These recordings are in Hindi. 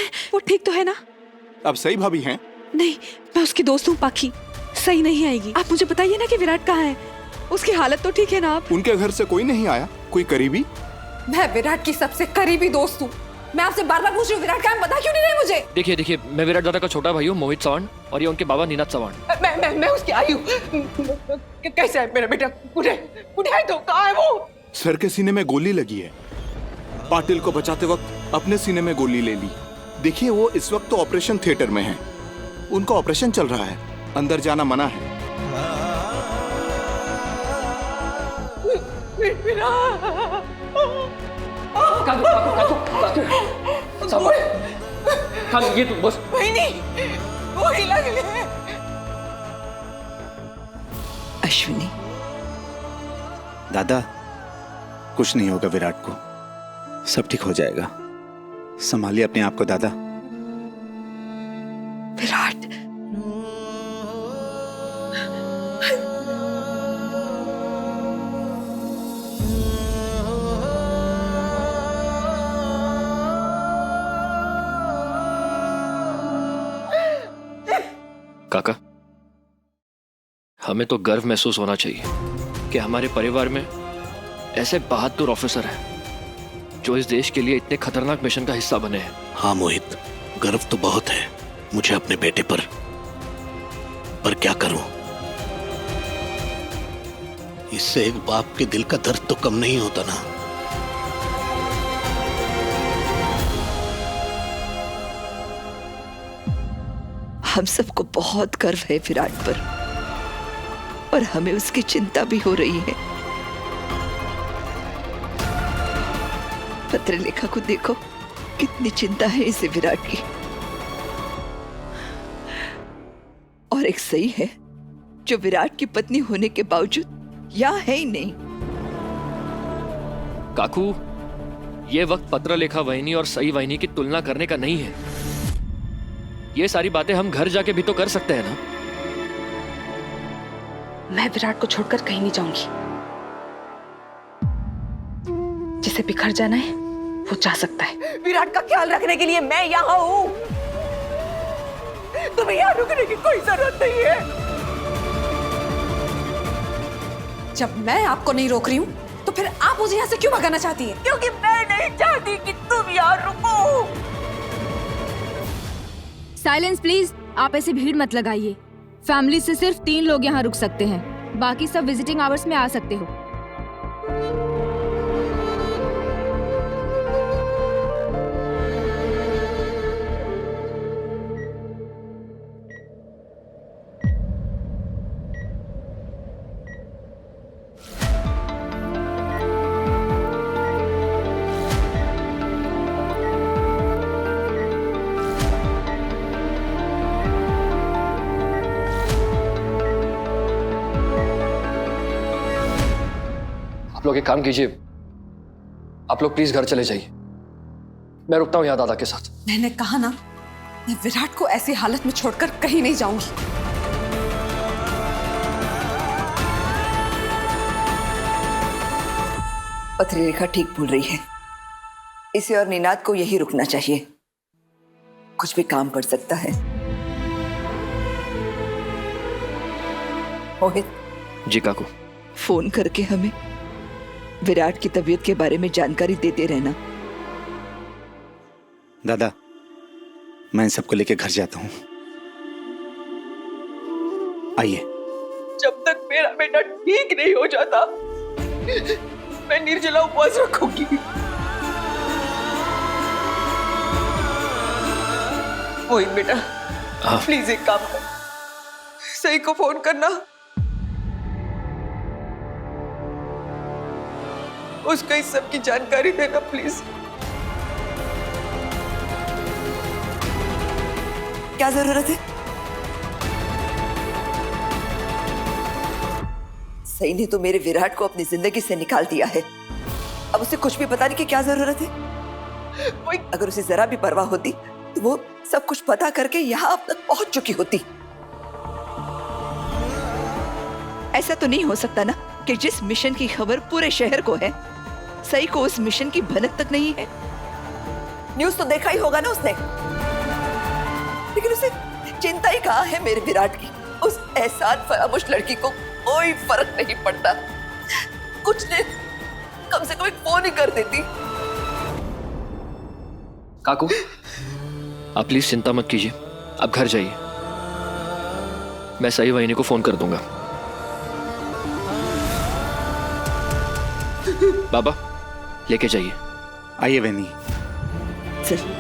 है? वो ठीक तो है ना? अब सही भाभी हैं? नहीं, मैं उसकी दोस्त हूँ पाखी। सही नहीं आएगी। आप मुझे बताइए ना कि विराट कहाँ है। उसकी हालत तो ठीक है ना? आप उनके घर से कोई नहीं आया? कोई करीबी? मैं विराट की सबसे करीबी दोस्त हूँ। मैं आपसे बार बार पूछ रही हूँ, विराट कहाँ है? बता क्यों नहीं रहे मुझे? देखिए मैं विराट दादा का छोटा भाई हूँ मोहित चौहान, और ये उनके बाबा नीनाद चौहान। मैं उसकी आई हूँ। कैसे है मेरा बेटा? बुढ़े है तो कहाँ है वो? सर के सीने में गोली लगी है। पाटिल को बचाते वक्त अपने सीने में गोली ले ली। देखिए वो इस वक्त तो ऑपरेशन थिएटर में है। उनका ऑपरेशन चल रहा है, अंदर जाना मना है। ये तो बस वही लग ले। अश्विनी, दादा कुछ नहीं होगा विराट को, सब ठीक हो जाएगा। संभालिए अपने आप को दादा। विराट, काका, हमें तो गर्व महसूस होना चाहिए कि हमारे परिवार में ऐसे बहादुर ऑफिसर हैं जो इस देश के लिए इतने खतरनाक मिशन का हिस्सा बने हैं। हाँ मोहित, गर्व तो बहुत है मुझे अपने बेटे पर क्या करूं? इससे एक बाप के दिल का दर्द तो कम नहीं होता ना। हम सबको बहुत गर्व है विराट पर, और हमें उसकी चिंता भी हो रही है। पत्रलेखा को देखो, कितनी चिंता है इसे विराट की। और एक सही है जो विराट की पत्नी होने के बावजूद यहाँ है ही नहीं। काकू, ये वक्त पत्रलेखा वाहिनी और सई वाहिनी की तुलना करने का नहीं है। ये सारी बातें हम घर जाके भी तो कर सकते हैं ना। मैं विराट को छोड़कर कहीं नहीं जाऊंगी। जिसे बिखर जाना है वो जा सकता है। विराट का ख्याल रखने के लिए मैं यहाँ हूँ। तुम्हें यहाँ रुकने की कोई जरूरत नहीं है। जब मैं आपको नहीं रोक रही हूँ तो फिर आप मुझे यहाँ से क्यों भगाना चाहती हैं? क्योंकि मैं नहीं चाहती कि तुम यहाँ रुको। Silence please. आप ऐसे भीड़ मत लगाइए। फैमिली से सिर्फ 3 लोग यहाँ रुक सकते हैं, बाकी सब विजिटिंग आवर्स में आ सकते हो। आप लोग एक काम कीजिए, आप लोग प्लीज घर चले जाइए। मैं रुकता हूँ यहाँ दादा के साथ। मैंने कहा ना, मैं विराट को ऐसी हालत में छोड़कर कहीं नहीं जाऊंगी। पत्रलेखा ठीक बोल रही है। इसे और नीनाद को यही रुकना चाहिए। कुछ भी काम कर सकता है। मोहित जी काकू। फोन करके हमें विराट की तबीयत के बारे में जानकारी देते रहना। दादा मैं इन सबको लेके घर जाता हूँ। आइए। जब तक मेरा बेटा ठीक नहीं हो जाता मैं निर्जला उपवास रखूंगी। मोहित बेटा, प्लीज एक काम कर, सही को फोन करना, उसको इस सब की जानकारी देना प्लीज। क्या जरूरत है? सही ने तो मेरे विराट को अपनी जिंदगी से निकाल दिया है। अब उसे कुछ भी बताने की क्या जरूरत है? अगर उसे जरा भी परवाह होती तो वो सब कुछ पता करके यहाँ अब तक पहुंच चुकी होती। ऐसा तो नहीं हो सकता ना कि जिस मिशन की खबर पूरे शहर को है, सही को उस मिशन की भनक तक नहीं है। न्यूज तो देखा ही होगा ना उसने, लेकिन उसे चिंता ही कहाँ है मेरे विराट की। उस एहसान फरामोश लड़की को कोई फर्क नहीं पड़ता, कुछ नहीं, कम से कम एक फोन ही कर देती। काकू, आप प्लीज चिंता मत कीजिए, आप घर जाइए, मैं सही वहीनी को फोन कर दूंगा। बाबा लेके जाइए। आइए वैनी। सर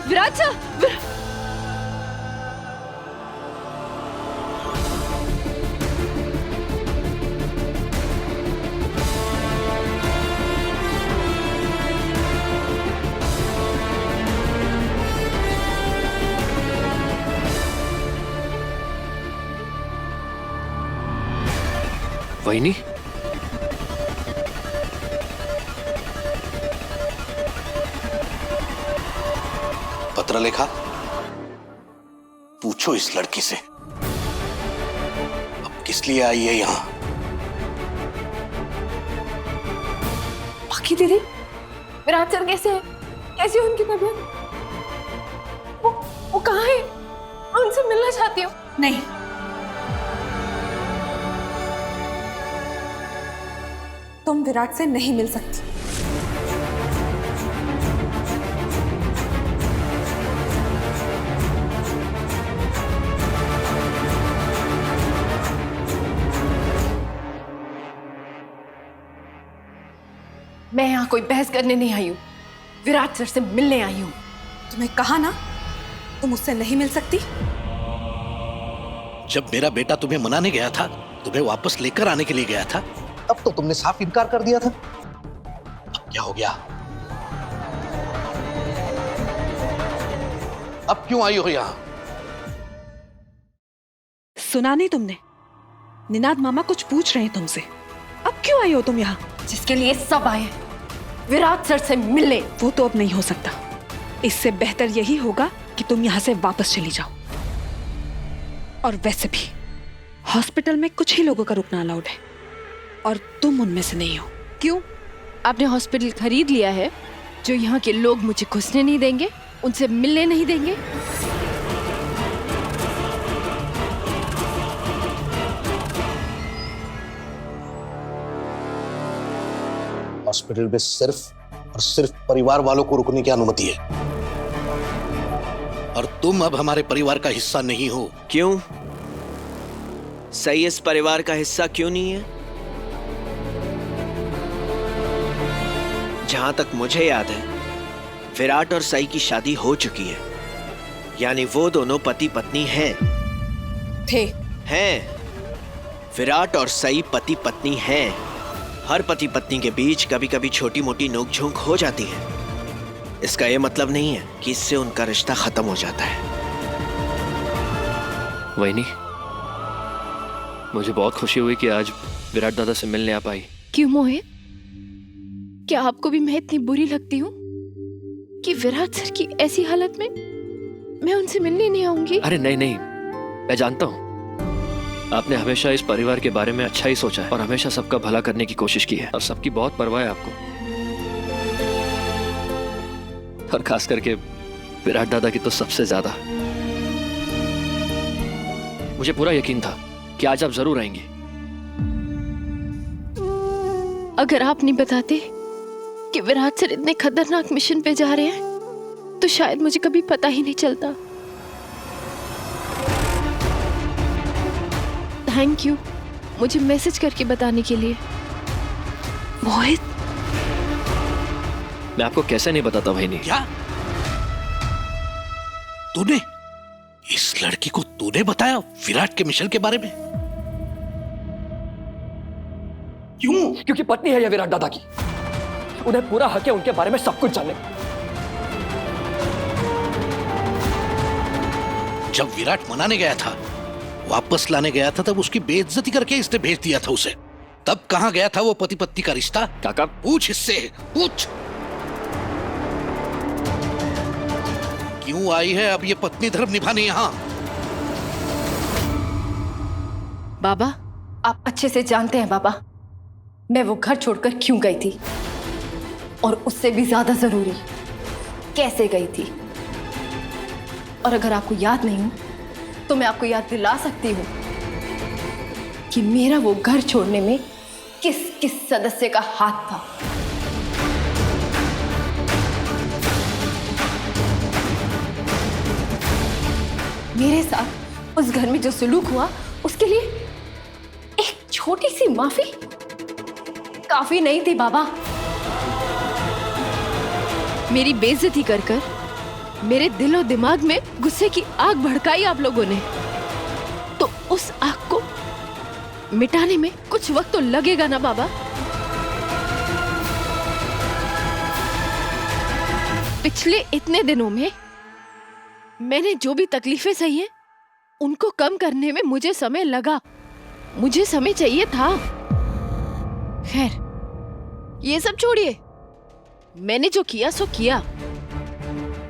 विराट सर, वहीनी, पत्र लिखा? पूछो इस लड़की से अब किस लिए आई है यहाँ। बाकी दीदी, विराट सर कैसे है? कैसी है उनकी तबीयत? वो कहाँ है? मैं उनसे मिलना चाहती हूँ। नहीं, तुम विराट से नहीं मिल सकती। मैं यहाँ कोई बहस करने नहीं आई हूँ, विराट सर से मिलने आई हूँ। तुम्हें कहा ना तुम मुझसे नहीं मिल सकती। जब मेरा बेटा तुम्हें मनाने गया था, तुम्हें वापस लेकर आने के लिए गया था, तब तो तुमने साफ इनकार कर दिया था। अब क्या हो गया? अब क्यों आई हो यहाँ? सुना नहीं तुमने? निनाद मामा कुछ पूछ रहे हैं तुमसे। अब क्यों आई हो तुम यहाँ? जिसके लिए सब आए हैं, विराट सर से मिलने। वो तो अब नहीं हो सकता। इससे बेहतर यही होगा कि तुम यहाँ से वापस चली जाओ। और वैसे भी हॉस्पिटल में कुछ ही लोगों का रुकना अलाउड है और तुम उनमें से नहीं हो। क्यों? आपने हॉस्पिटल खरीद लिया है जो यहाँ के लोग मुझे घुसने नहीं देंगे, उनसे मिलने नहीं देंगे? हॉस्पिटल में सिर्फ और सिर्फ परिवार वालों को रुकने की अनुमति है और तुम अब हमारे परिवार का हिस्सा नहीं हो। क्यों? सही इस परिवार का हिस्सा क्यों नहीं है? जहां तक मुझे याद है, विराट और सई की शादी हो चुकी है, यानी वो दोनों पति पत्नी हैं। हैं। विराट और सई पति पत्नी हैं। हर पति पत्नी के बीच कभी कभी छोटी मोटी नोकझोंक हो जाती है। इसका यह मतलब नहीं है कि इससे उनका रिश्ता खत्म हो जाता है। वहीनी, मुझे बहुत खुशी हुई कि आज विराट दादा से मिलने आ पाई। क्यों मोहित? क्या आपको भी मैं इतनी बुरी लगती हूँ कि विराट सर की ऐसी हालत में मैं उनसे मिलने नहीं आऊंगी? अरे नहीं नहीं, मैं जानता हूँ आपने हमेशा इस परिवार के बारे में अच्छा ही सोचा है और हमेशा सबका भला करने की कोशिश की है और सबकी बहुत परवाह है आपको, और खास करके विराट दादा की तो सबसे ज्यादा। मुझे पूरा यकीन था कि आज आप जरूर आएंगे। अगर आप नहीं बताते कि विराट सर इतने खतरनाक मिशन पे जा रहे हैं तो शायद मुझे कभी पता ही नहीं चलता। थैंक यू मुझे मैसेज करके बताने के लिए। मोहित, मैं आपको कैसे नहीं बताता वहीनी। क्या तूने इस लड़की को तूने बताया विराट के मिशन के बारे में? क्यों? क्योंकि पत्नी है ये विराट दादा की, उन्हें पूरा हक है उनके बारे में सब कुछ जानने का। जब विराट मनाने गया था, वापस लाने गया था, तब उसकी बेइज्जती करके इसने भेज दिया था उसे। तब कहां गया था वो पति पत्नी का रिश्ता? काका पूछ इससे, पूछ। क्यों आई है अब ये पत्नी धर्म निभाने यहाँ? बाबा, आप अच्छे से जानते हैं बाबा, मैं वो घर छोड़कर क्यों गई थी, और उससे भी ज्यादा जरूरी कैसे गई थी। और अगर आपको याद नहीं हो तो मैं आपको याद दिला सकती हूँ कि मेरा वो घर छोड़ने में किस किस सदस्य का हाथ था। मेरे साथ उस घर में जो सुलूक हुआ उसके लिए एक छोटी सी माफी काफी नहीं थी बाबा। मेरी बेइज्जती कर कर मेरे दिल और दिमाग में गुस्से की आग भड़काई आप लोगों ने, तो उस आग को मिटाने में कुछ वक्त तो लगेगा ना बाबा। पिछले इतने दिनों में मैंने जो भी तकलीफें सही हैं उनको कम करने में मुझे समय लगा, मुझे समय चाहिए था। खैर ये सब छोड़िए, मैंने जो किया सो किया,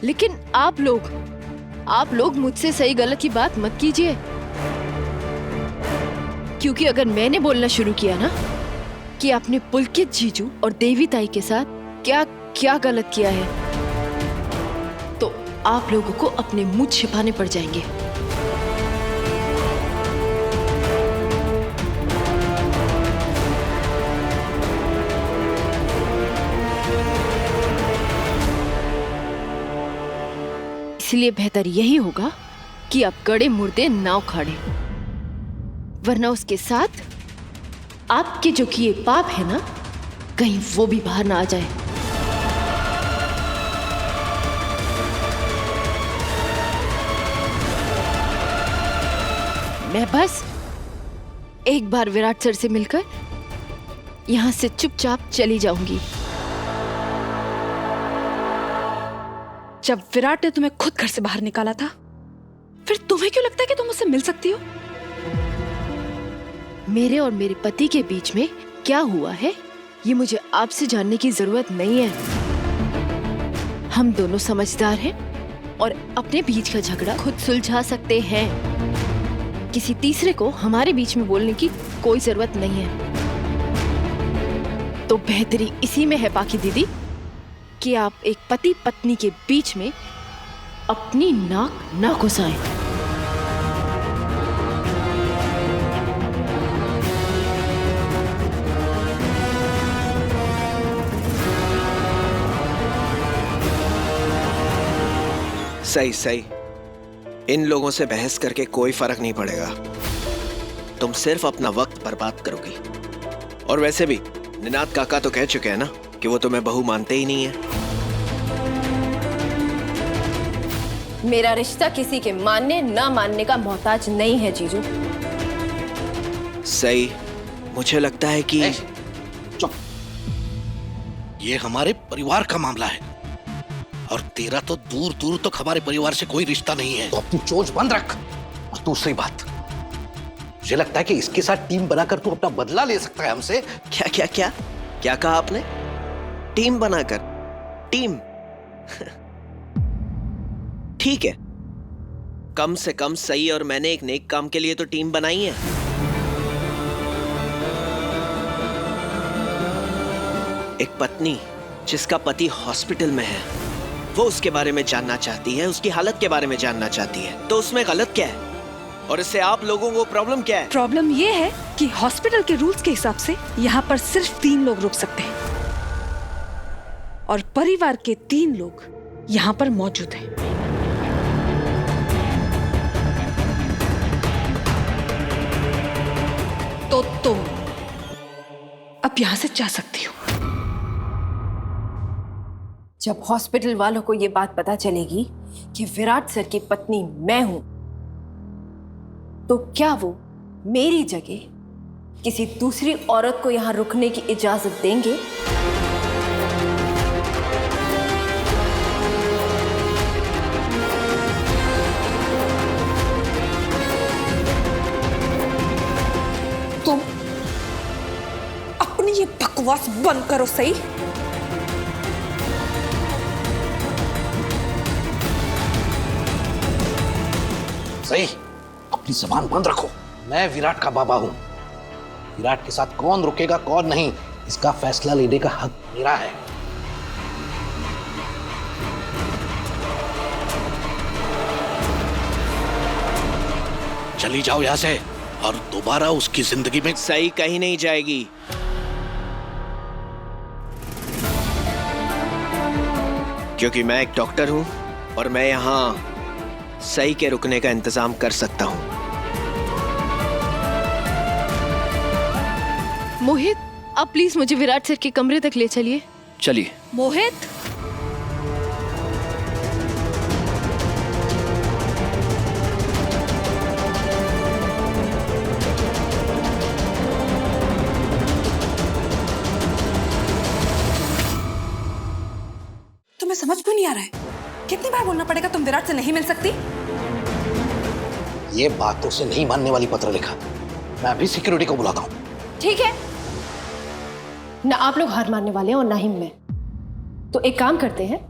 लेकिन आप लोग मुझसे सही गलत की बात मत कीजिए, क्योंकि अगर मैंने बोलना शुरू किया ना कि आपने पुलकित जीजू और देवी ताई के साथ क्या क्या गलत किया है, तो आप लोगों को अपने मुंह छिपाने पड़ जाएंगे। इसलिए बेहतर यही होगा कि आप गड़े मुर्दे ना उखाड़े, वरना उसके साथ आपके जो किए पाप है ना, कहीं वो भी बाहर ना आ जाए। मैं बस एक बार विराट सर से मिलकर यहां से चुपचाप चली जाऊंगी। जब विराट ने तुम्हें खुद घर से बाहर निकाला था, फिर तुम्हें क्यों लगता है कि तुम उससे मिल सकती हो? मेरे और मेरे पति के बीच में क्या हुआ है ये मुझे आपसे जानने की जरूरत नहीं है। हम दोनों समझदार हैं और अपने बीच का झगड़ा खुद सुलझा सकते हैं। किसी तीसरे को हमारे बीच में बोलने की कोई जरूरत नहीं है। तो बेहतरी इसी में है पाकी दीदी कि आप एक पति पत्नी के बीच में अपनी नाक ना घुसाएं। सही सही, इन लोगों से बहस करके कोई फर्क नहीं पड़ेगा। तुम सिर्फ अपना वक्त बर्बाद करोगी। और वैसे भी निनाद काका तो कह चुके हैं ना कि वो तुम्हें बहू मानते ही नहीं है। मेरा रिश्ता किसी के मानने ना मानने का मोहताज नहीं है जीजू। सही, मुझे लगता है कि चुप, ये हमारे परिवार का मामला है और तेरा तो दूर दूर तक हमारे परिवार से कोई रिश्ता नहीं है। तो अपनी चोंच बंद रख। और दूसरी बात, मुझे लगता है कि इसके साथ टीम बनाकर तू अपना बदला ले सकता है हमसे। क्या क्या क्या क्या कहा आपने? टीम बनाकर? टीम? ठीक है, कम से कम सही और मैंने एक नेक काम के लिए तो टीम बनाई है। एक पत्नी जिसका पति हॉस्पिटल में है, वो उसके बारे में जानना चाहती है, उसकी हालत के बारे में जानना चाहती है, तो उसमें गलत क्या है? और इससे आप लोगों को प्रॉब्लम क्या है? प्रॉब्लम ये है कि हॉस्पिटल के रूल्स के हिसाब से यहाँ पर सिर्फ 3 लोग रुक सकते हैं और परिवार के 3 लोग यहाँ पर मौजूद हैं। तो तुम अब यहाँ से जा सकती हो। जब हॉस्पिटल वालों को ये बात पता चलेगी कि विराट सर की पत्नी मैं हूं, तो क्या वो मेरी जगह किसी दूसरी औरत को यहां रुकने की इजाजत देंगे? तुम अपनी ये बकवास बंद करो सही। सही, अपनी जबान बंद रखो। मैं विराट का बाबा हूं। विराट के साथ कौन रुकेगा कौन नहीं, इसका फैसला लेने का हक मेरा है। चली जाओ यहां से और दोबारा उसकी जिंदगी में। सही कहीं नहीं जाएगी। क्योंकि मैं एक डॉक्टर हूं और मैं यहां सही के रुकने का इंतजाम कर सकता हूं। मोहित, आप प्लीज मुझे विराट सर के कमरे तक ले चलिए। चलिए। मोहित, तुम्हें समझ क्यों नहीं आ रहा है? कितनी बार बोलना पड़ेगा तुम विराट से नहीं मिल सकती? ये बातों से नहीं मानने वाली पत्र लिखा। मैं अभी सिक्योरिटी को बुलाता हूं। ठीक है, ना आप लोग हार मानने वाले हैं और ना ही मैं। तो एक काम करते हैं,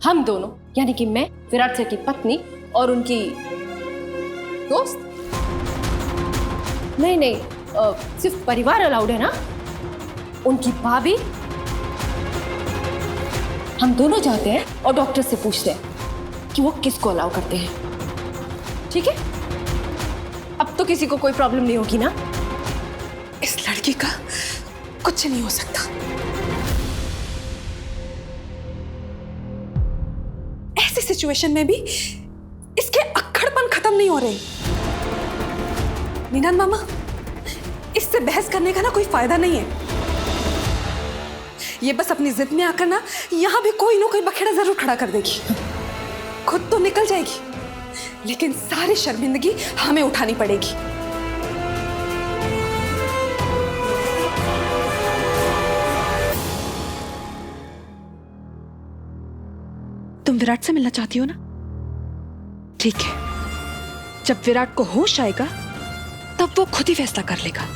हम दोनों यानी कि मैं, विराट सर की पत्नी और उनकी दोस्त, नहीं सिर्फ परिवार अलाउड है ना, उनकी भाभी, हम दोनों जाते हैं और डॉक्टर से पूछते हैं कि वो किसको अलाउ करते हैं। ठीक है? अब तो किसी को कोई प्रॉब्लम नहीं होगी ना? इस लड़की का कुछ नहीं हो सकता। ऐसी सिचुएशन में भी इसके अक्खड़पन खत्म नहीं हो रहे। निनाद मामा, इससे बहस करने का ना कोई फायदा नहीं है। ये बस अपनी जिद में आकर ना यहां भी कोई ना कोई बखेड़ा जरूर खड़ा कर देगी। खुद तो निकल जाएगी, लेकिन सारी शर्मिंदगी हमें उठानी पड़ेगी। तुम विराट से मिलना चाहती हो ना? ठीक है, जब विराट को होश आएगा तब वो खुद ही फैसला कर लेगा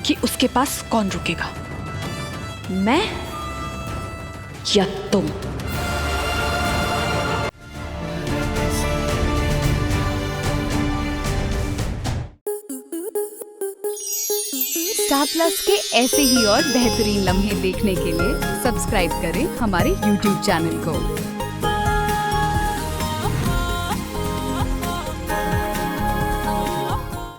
कि उसके पास कौन रुकेगा, मैं या तुम। स्टार प्लस के ऐसे ही और बेहतरीन लम्हे देखने के लिए सब्सक्राइब करें हमारे YouTube चैनल को।